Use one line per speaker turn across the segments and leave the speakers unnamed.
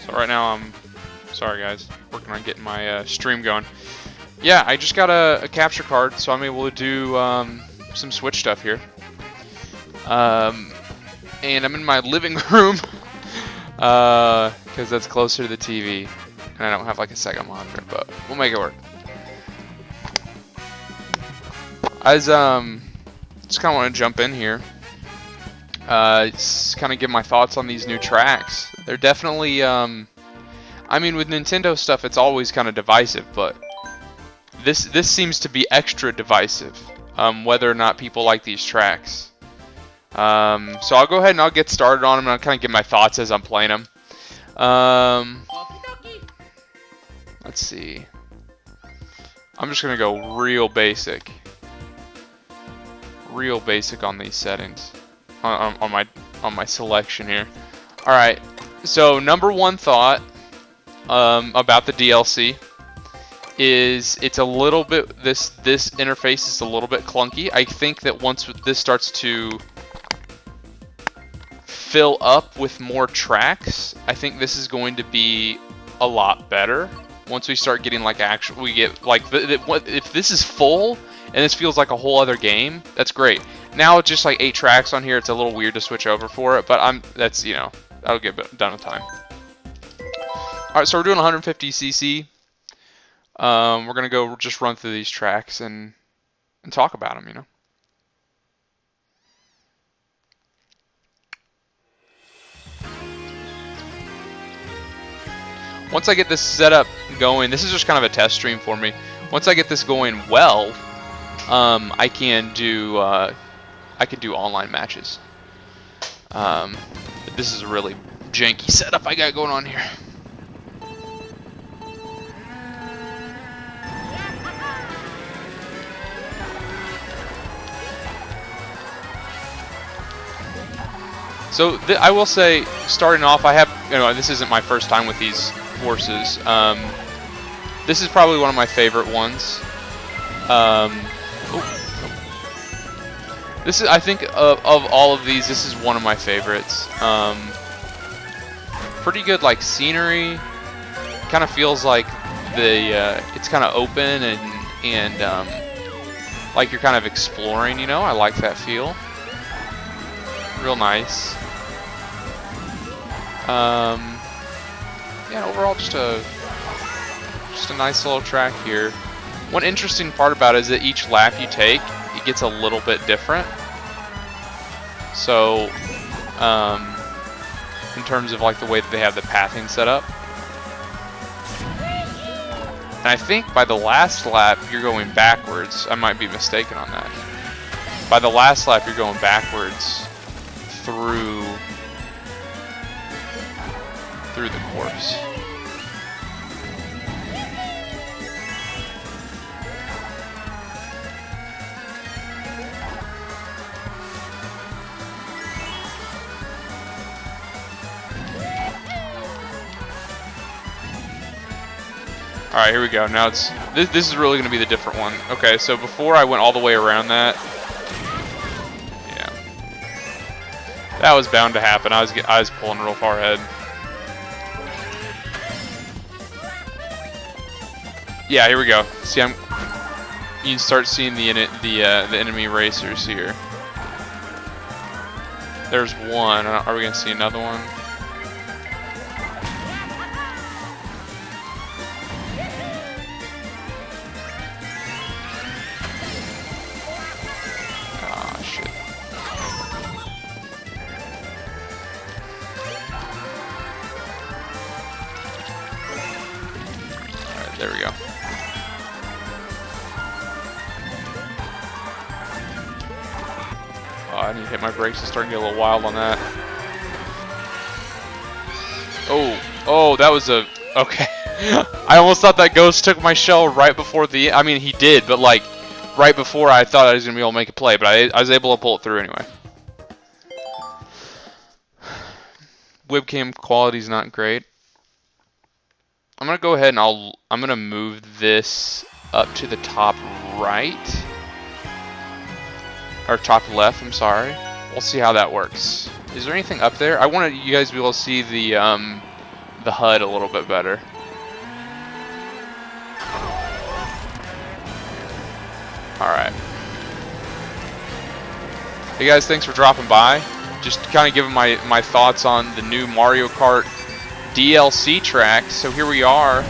So right now I'm, sorry guys, working on getting my stream going. Yeah, I just got a capture card, so I'm able to do some Switch stuff here. And I'm in my living room because that's closer to the TV, and I don't have like a second monitor, but we'll make it work. As just kind of want to jump in here. Just kind of give my thoughts on these new tracks. They're definitely, I mean, with Nintendo stuff, it's always kind of divisive, but this seems to be extra divisive, whether or not people like these tracks. So I'll go ahead and I'll get started on them, and I'll kind of give my thoughts as I'm playing them. Let's see. I'm just gonna go real basic on these settings, on my selection here. All right. So number one thought about the DLC is it's a little bit, this interface is a little bit clunky. I think that once this starts to fill up with more tracks, I think this is going to be a lot better. Once we start getting like we get like if this is full and this feels like a whole other game, that's great. Now it's just like 8 tracks on here. It's a little weird to switch over for it, but that's, you know, that'll get done with time. All right, so we're doing 150cc. We're gonna go just run through these tracks and talk about them, you know. Once I get this setup going, this is just kind of a test stream for me. Once I get this going well, I can do online matches. This is a really janky setup I got going on here. So I will say, starting off, I have, you know, this isn't my first time with these horses. This is probably one of my favorite ones. This is, I think, of all of these, this is one of my favorites. Pretty good, like, scenery. Kind of feels like it's kind of open and like you're kind of exploring, you know. I like that feel. Real nice. Yeah, overall just a nice little track here. One interesting part about it is that each lap you take, it gets a little bit different. So, in terms of like the way that they have the pathing set up. And I think by the last lap you're going backwards. I might be mistaken on that. By the last lap you're going backwards through the course. All right, here we go. Now this is really going to be the different one. Okay, so before I went all the way around that. That was bound to happen. I was pulling real far ahead. Yeah, here we go. See, you can start seeing the enemy racers here. There's one. Are we gonna see another one? There we go. Oh, I need to hit my brakes and start to get a little wild on that. Oh, that was a... Okay. I almost thought that ghost took my shell right before the... I mean, he did, but like, right before I thought I was going to be able to make a play, but I was able to pull it through anyway. Webcam quality's not great. I'm gonna go ahead and I'm gonna move this up to the top right, or top left. I'm sorry. We'll see how that works. Is there anything up there? I wanted you guys to be able to see the the HUD a little bit better. Alright. Hey guys, thanks for dropping by. Just kind of giving my thoughts on the new Mario Kart DLC track. So here we are.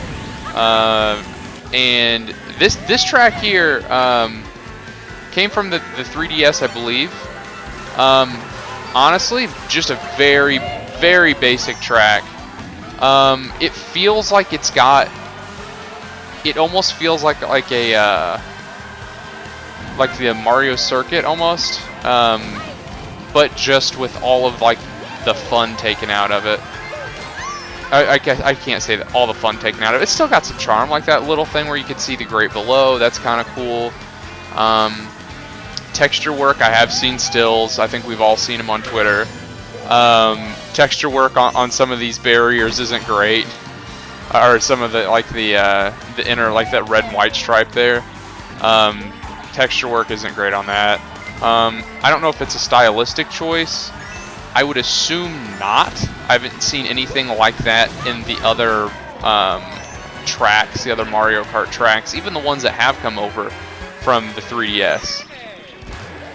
And this track here came from the 3DS, I believe. Honestly, just a very, very basic track. It feels like it's got... It almost feels like a... like the Mario circuit almost, but just with all of like the fun taken out of it. I can't say that all the fun taken out of it. It's still got some charm, like that little thing where you can see the grate below. That's kind of cool. Texture work, I have seen stills. I think we've all seen them on Twitter. Texture work on some of these barriers isn't great, or some of the like the inner, like that red and white stripe there. Texture work isn't great on that. I don't know if it's a stylistic choice. I would assume not. I haven't seen anything like that in the other tracks, the other Mario Kart tracks, even the ones that have come over from the 3DS.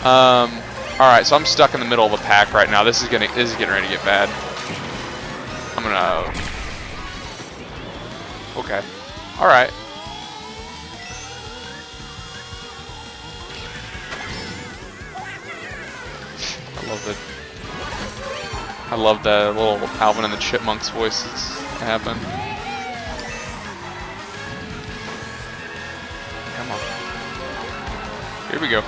Alright, so I'm stuck in the middle of a pack right now. This is getting ready to get bad. I'm gonna... Okay. Alright. I love the little Alvin and the Chipmunks voices that happen. Come on. Here we go.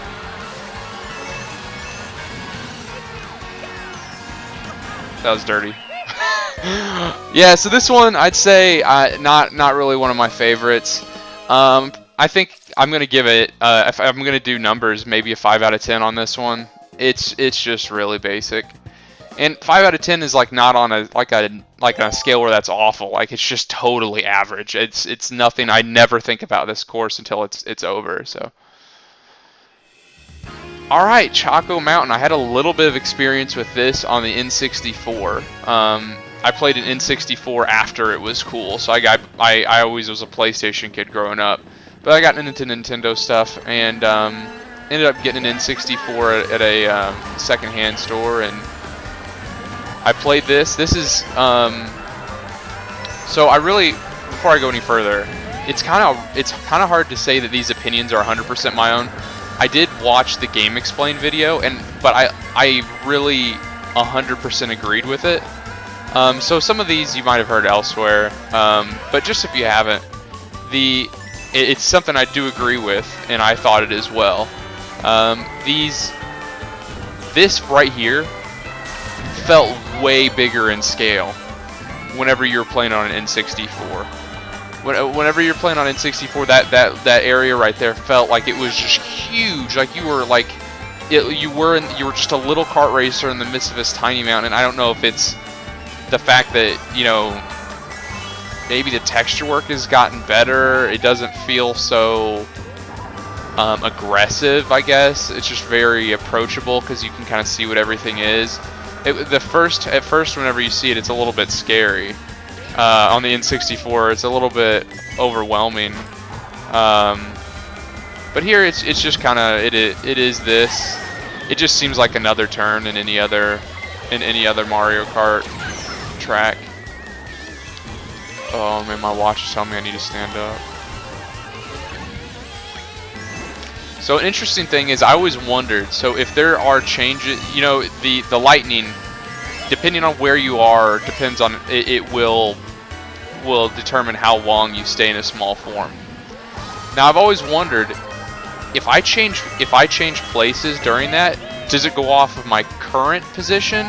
That was dirty. Yeah, so this one I'd say not really one of my favorites. I think I'm gonna give it if I'm gonna do numbers, maybe a 5 out of 10 on this one. It's just really basic, and 5 out of 10 is like not on a scale where that's awful. Like it's just totally average. It's nothing. I never think about this course until it's over. So, all right, Choco Mountain. I had a little bit of experience with this on the N64. I played an N64 after it was cool, so I always was a PlayStation kid growing up, but I got into Nintendo stuff and ended up getting an N64 at a secondhand store, and I played this. This is so I really, before I go any further, it's kind of hard to say that these opinions are 100% my own. I did watch the Game Explain video, but I really 100% agreed with it. So some of these you might have heard elsewhere, but just if you haven't, it's something I do agree with, and I thought it as well. This right here felt way bigger in scale whenever you're playing on an N64. Whenever you're playing on N64, that area right there felt like it was just huge. Like you were you were just a little kart racer in the midst of this tiny mountain. I don't know if it's the fact that, you know, maybe the texture work has gotten better. It doesn't feel so aggressive, I guess. It's just very approachable because you can kind of see what everything is. At first, whenever you see it, it's a little bit scary. On the N64, it's a little bit overwhelming. But here, it's just kind of it is this. It just seems like another turn in any other Mario Kart track. Oh man, my watch is telling me I need to stand up. So an interesting thing is, I always wondered, so if there are changes, you know, the lightning, depending on where you are, depends on it will determine how long you stay in a small form. Now I've always wondered, if I change places during that, does it go off of my current position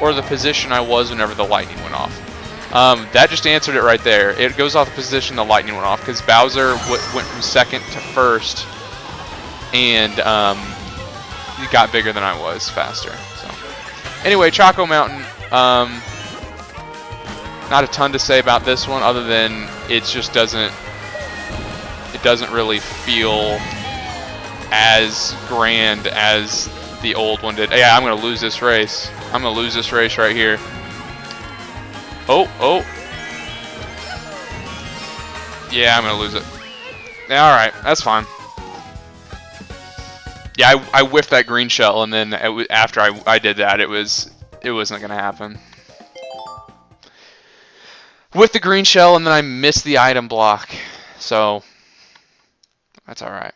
or the position I was whenever the lightning went off? That just answered it right there. It goes off the position the lightning went off, because Bowser went from second to first, and he got bigger than I was, faster. So anyway, Choco Mountain. Not a ton to say about this one, other than it just doesn't really feel as grand as the old one did. Yeah, I'm gonna lose this race. I'm gonna lose this race right here. Oh, Yeah, I'm gonna lose it. Yeah, all right, that's fine. Yeah, I whiffed that green shell, and then after I did that, it wasn't gonna happen. With the green shell, and then I missed the item block, so that's all right.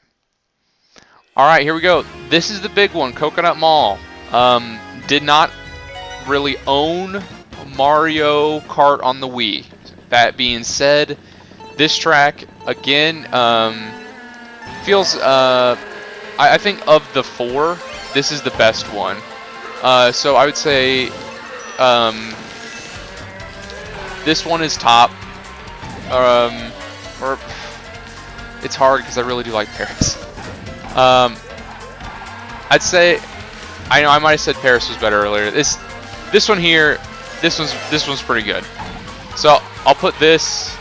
All right, here we go. This is the big one, Coconut Mall. Did not really own Mario Kart on the Wii. That being said, this track again feels. I think of the four, this is the best one. So I would say this one is top. Or it's hard because I really do like Paris. I'd say I know I might have said Paris was better earlier. This one here, this one's pretty good. So I'll put this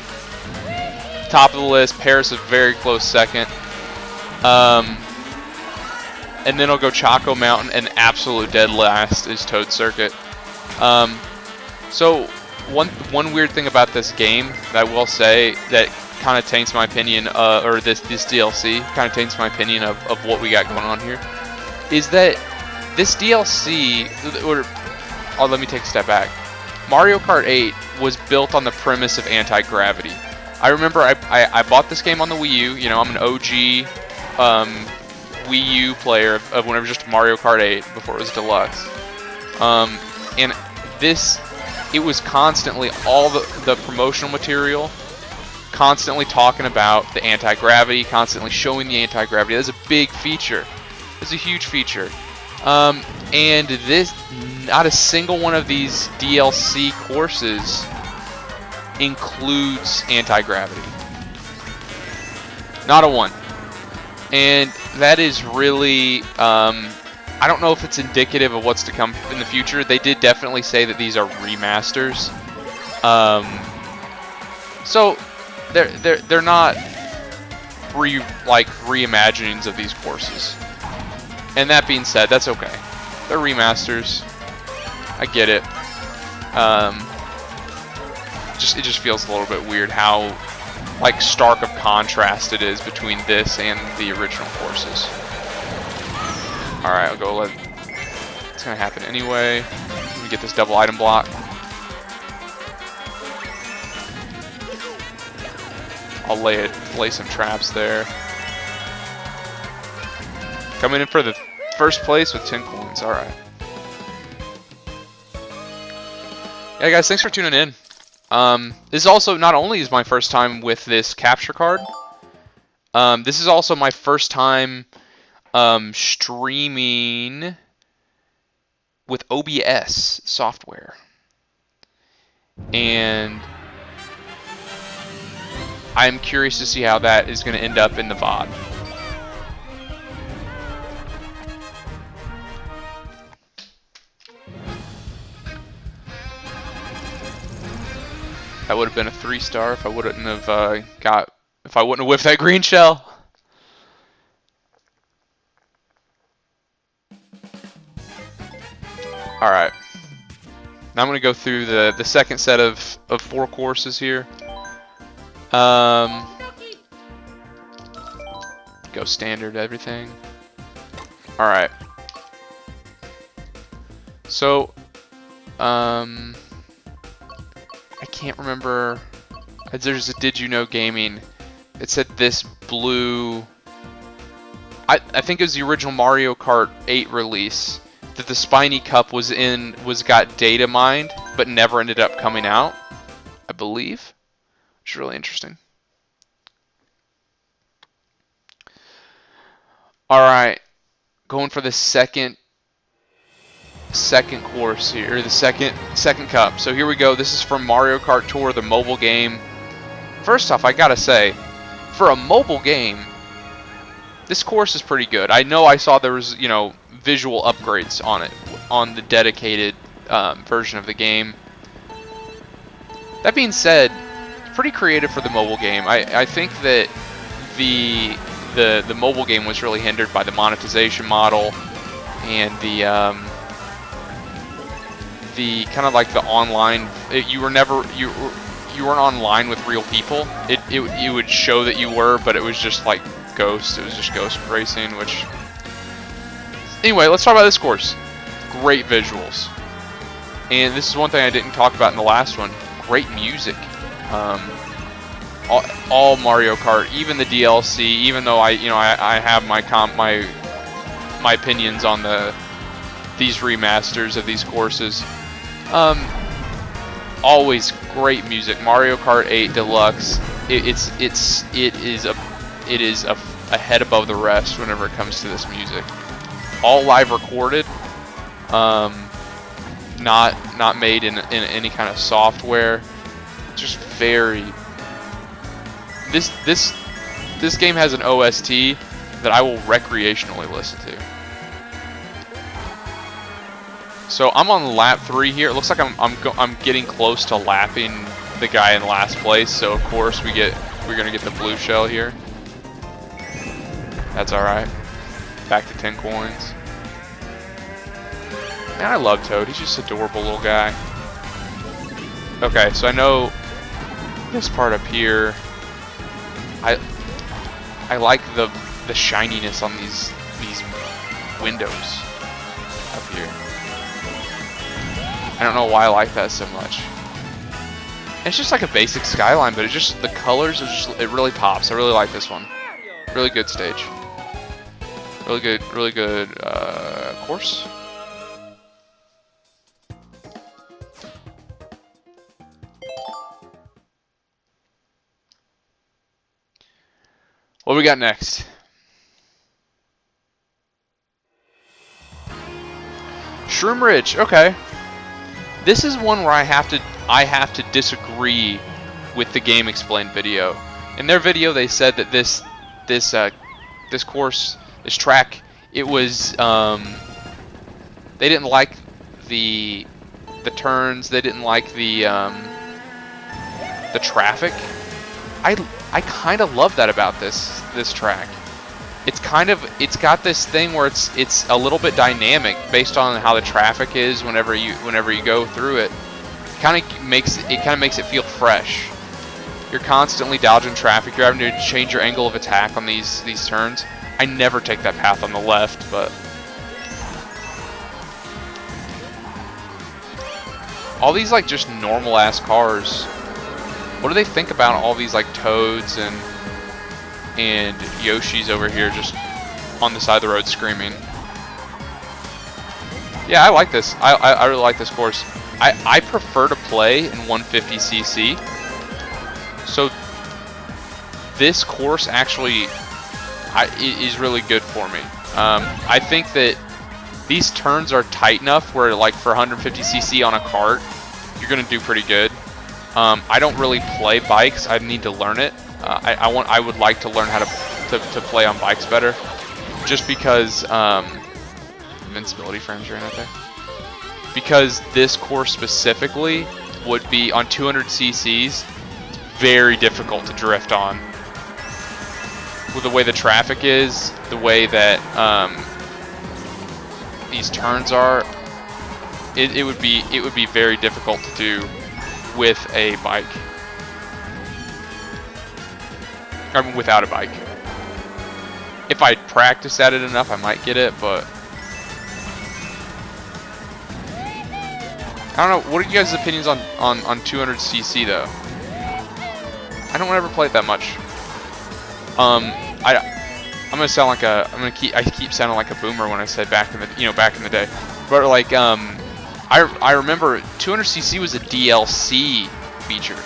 top of the list. Paris is very close second. And then I'll go Choco Mountain, and absolute dead last is Toad Circuit. So one weird thing about this game that I will say that kind of taints my opinion, or this DLC kind of taints my opinion of what we got going on here, is that this DLC, or let me take a step back. Mario Kart 8 was built on the premise of anti-gravity. I remember I bought this game on the Wii U. You know, I'm an OG Wii U player of when it was just Mario Kart 8 before it was Deluxe. And it was constantly, all the promotional material, constantly talking about the anti-gravity, constantly showing the anti-gravity. That's a big feature. It's a huge feature. And not a single one of these DLC courses includes anti-gravity. Not a one. And that is really, I don't know if it's indicative of what's to come in the future. They did definitely say that these are remasters. So they're not reimaginings of these courses. And that being said, that's okay. They're remasters. I get it. It just feels a little bit weird how stark of contrast it is between this and the original courses. Alright, I'll go it's gonna happen anyway. Let me get this double item block. I'll lay some traps there. Coming in for the first place with 10 coins. Alright. Yeah, guys, thanks for tuning in. This is also, not only is my first time with this capture card, this is also my first time streaming with OBS software. And I'm curious to see how that is going to end up in the VOD. That would have been a 3-star if I wouldn't have if I wouldn't have whiffed that green shell. All right. Now I'm gonna go through the second set of 4 courses here. Go standard everything. All right. So, I can't remember. There's a Did You Know Gaming. It said this blue. I think it was the original Mario Kart 8 release that the Spiny Cup was got data mined, but never ended up coming out, I believe. Which is really interesting. All right, going for the second course here, or the second cup. So here we go. This is from Mario Kart Tour, the mobile game. First off, I gotta say, for a mobile game, this course is pretty good. I know I saw there was, visual upgrades on it, on the dedicated version of the game. That being said, it's pretty creative for the mobile game. I think that the mobile game was really hindered by the monetization model and the kind of like the online. You weren't online with real people. It it would show that you were, but it was just like Ghost. It was just Ghost racing, which... Anyway, let's talk about this course. Great visuals. And this is one thing I didn't talk about in the last one. Great music. All Mario Kart, even the DLC, even though I have my opinions on these remasters of these courses. Always great music. Mario Kart 8 Deluxe. It is a head above the rest whenever it comes to this music. All live recorded. Not made in any kind of software. Just very. This game has an OST that I will recreationally listen to. So I'm on lap 3 here. It looks like I'm getting close to lapping the guy in last place. So of course we're gonna get the blue shell here. That's all right. Back to 10 coins. Man, I love Toad. He's just an adorable little guy. Okay, so I know this part up here. I like the shininess on these windows up here. I don't know why I like that so much. It's just like a basic skyline, but the colors it really pops. I really like this one. Really good stage. Really good course. What we got next? Shroom Ridge. Okay. This is one where I have to disagree with the Game Explained video. In their video, they said that this course, this track, it was they didn't like the turns. They didn't like the traffic. I kind of love that about this track. It's got this thing where it's a little bit dynamic based on how the traffic is whenever you go through it. It kind of makes it feel fresh. You're constantly dodging traffic. You're having to change your angle of attack on these turns. I never take that path on the left, but all these like just normal ass cars. What do they think about all these like Toads and Yoshis over here just on the side of the road screaming? Yeah, I like this. I really like this course. I prefer to play in 150cc. So this course actually is really good for me. I think that these turns are tight enough where like for 150cc on a kart, you're gonna do pretty good. I don't really play bikes. I need to learn it. I would like to learn how to play on bikes better, just because invincibility frames are in it there. Because this course specifically would be on 200cc's. Very difficult to drift on. With the way the traffic is, the way that these turns are, it would be very difficult to do with a bike. I mean, without a bike. If I practice at it enough, I might get it, but I don't know. What are you guys' opinions on 200cc though? I don't ever play it that much. I'm gonna sound like I keep sounding like a boomer when I say back in the day, but like I remember 200cc was a DLC feature.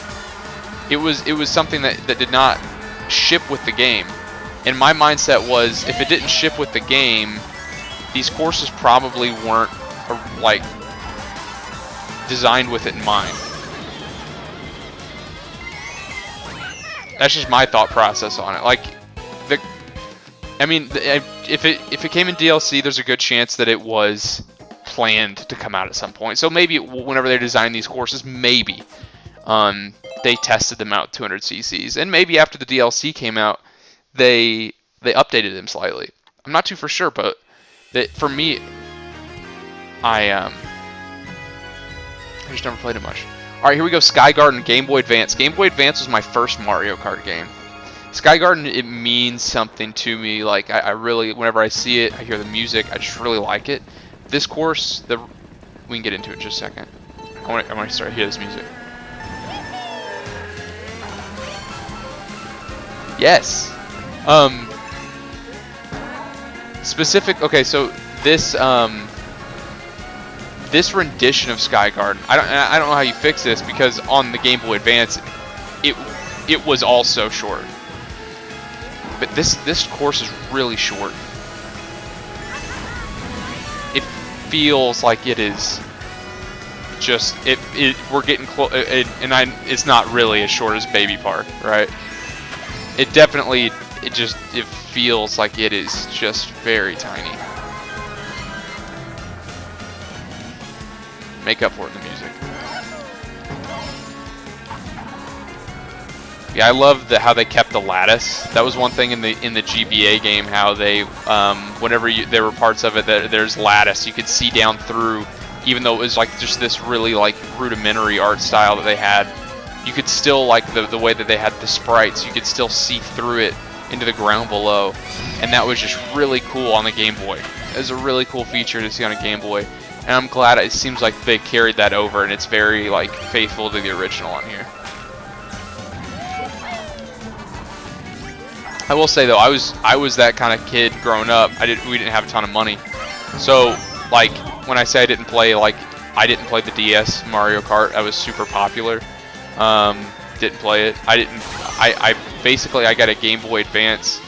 It was something that did not ship with the game. And my mindset was, if it didn't ship with the game, these courses probably weren't like designed with it in mind. That's just my thought process on it. Like, if it came in DLC, there's a good chance that it was planned to come out at some point. So maybe whenever they designed these courses, maybe they tested them out 200cc's, and maybe after the DLC came out, they updated them slightly. I'm not too for sure, but for me, I just never played it much. All right, here we go. Sky Garden, Game Boy Advance. Game Boy Advance was my first Mario Kart game. Sky Garden, it means something to me. Like I really, whenever I see it, I hear the music, I just really like it. This course, we can get into it in just a second. I want to start to hear this music. Yes. Specific. Okay, so this this rendition of Sky Garden, I don't know how you fix this, because on the Game Boy Advance, it was also short. But this course is really short. It feels like it is just we're getting close, and it's not really as short as Baby Park, right? It definitely it feels like it is just very tiny. Make up for it in the music. Yeah, I love how they kept the lattice. That was one thing in the GBA game, how they whenever there were parts of it that there's lattice, you could see down through, even though it was like just this really like rudimentary art style that they had. You could still, like the way that they had the sprites, you could still see through it into the ground below, and that was just really cool on the Game Boy. It was a really cool feature to see on a Game Boy, and I'm glad it seems like they carried that over, and it's very like faithful to the original on here. I will say though, I was that kind of kid growing up. We didn't have a ton of money, so like when I say I didn't play the DS Mario Kart, I was super popular. Didn't play it. I basically got a Game Boy Advance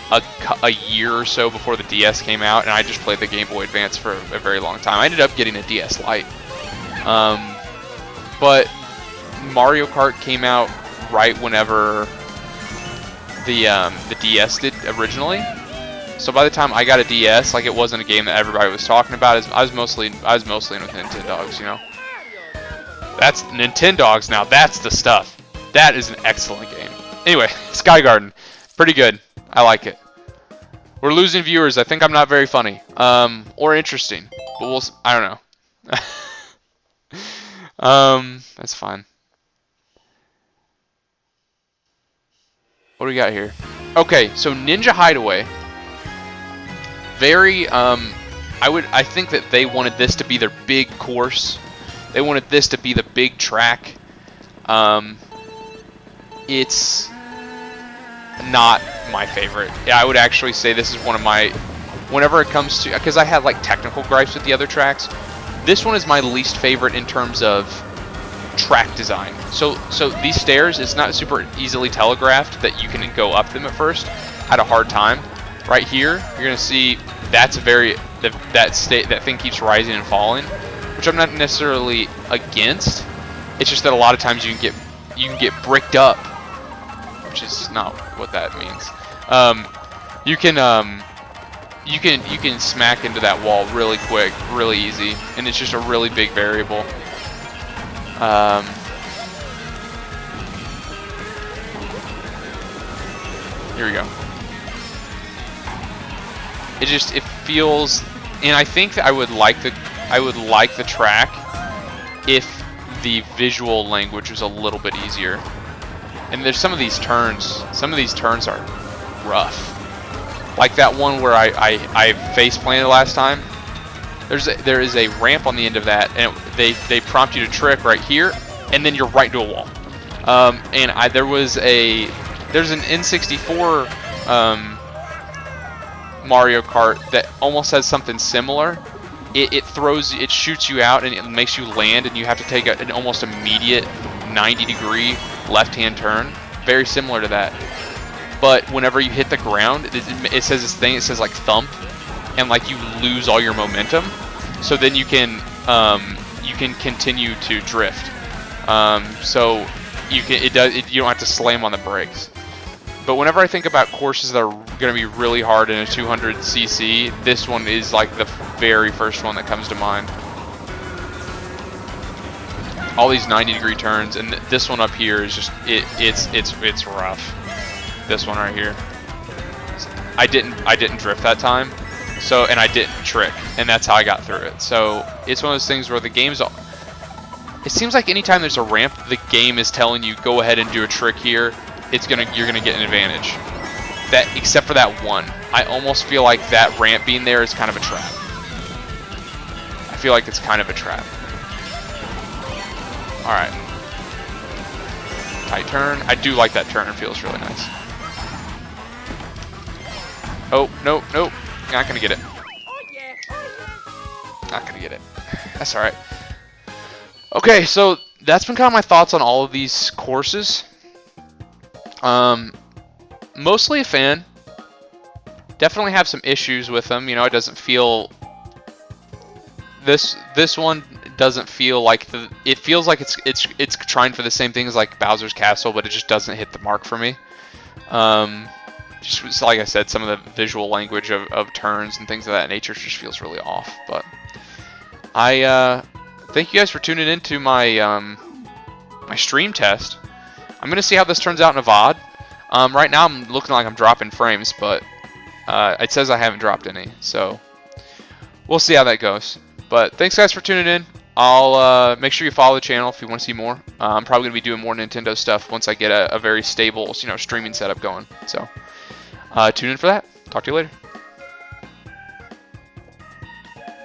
a year or so before the DS came out, and I just played the Game Boy Advance for a very long time. I ended up getting a DS Lite. But Mario Kart came out right whenever the DS did originally. So by the time I got a DS, like, it wasn't a game that everybody was talking about. I was mostly in with Nintendogs, you know. That's Nintendogs now. That's the stuff. That is an excellent game. Anyway, Sky Garden, pretty good. I like it. We're losing viewers. I think I'm not very funny, or interesting. But I don't know. That's fine. What do we got here? Okay, so Ninja Hideaway. Very, I think that they wanted this to be their big course. They wanted this to be the big track. It's not my favorite. Yeah, I would actually say this is one of my, whenever it comes to, because I had like technical gripes with the other tracks, this one is my least favorite in terms of track design. So these stairs, it's not super easily telegraphed that you can go up them at first. I had a hard time. Right here, you're gonna see that's that thing keeps rising and falling, which I'm not necessarily against. It's just that a lot of times you can get bricked up, which is not what that means. You can smack into that wall really quick, really easy, and it's just a really big variable. Here we go. It feels, and I think that I would like the track if the visual language was a little bit easier. And there's some of these turns are rough. Like that one where I face planted last time. There is a ramp on the end of that, and they prompt you to trick right here, and then you're right into a wall. There's an N64 Mario Kart that almost has something similar. It shoots you out and it makes you land, and you have to take an almost immediate 90-degree left-hand turn. Very similar to that. But whenever you hit the ground, it says this thing. It says like thump, and like you lose all your momentum. So then you can continue to drift. So you don't have to slam on the brakes. But whenever I think about courses that are going to be really hard in a 200cc, this one is like the very first one that comes to mind. All these 90-degree turns, and this one up here is just it's rough. This one right here. I didn't drift that time, and I didn't trick, and that's how I got through it. So it's one of those things where the game's It seems like anytime there's a ramp, the game is telling you go ahead and do a trick here. You're gonna get an advantage. Except for that one. I almost feel like that ramp being there is kind of a trap. I feel like it's kind of a trap. All right. Tight turn. I do like that turn. It feels really nice. Oh, no, no. Not going to get it. Not going to get it. That's all right. Okay, so that's been kind of my thoughts on all of these courses. Mostly a fan. Definitely have some issues with them. You know, it doesn't feel... This one doesn't feel like it feels like it's trying for the same things like Bowser's Castle, but it just doesn't hit the mark for me. Just like I said, some of the visual language of turns and things of that nature just feels really off. But I thank you guys for tuning into my my stream test. I'm gonna see how this turns out in a VOD. Right now I'm looking like I'm dropping frames, but it says I haven't dropped any, so we'll see how that goes. But thanks guys for tuning in. I'll make sure you follow the channel if you want to see more. I'm probably gonna be doing more Nintendo stuff once I get a very stable, streaming setup going. So tune in for that. Talk to you later.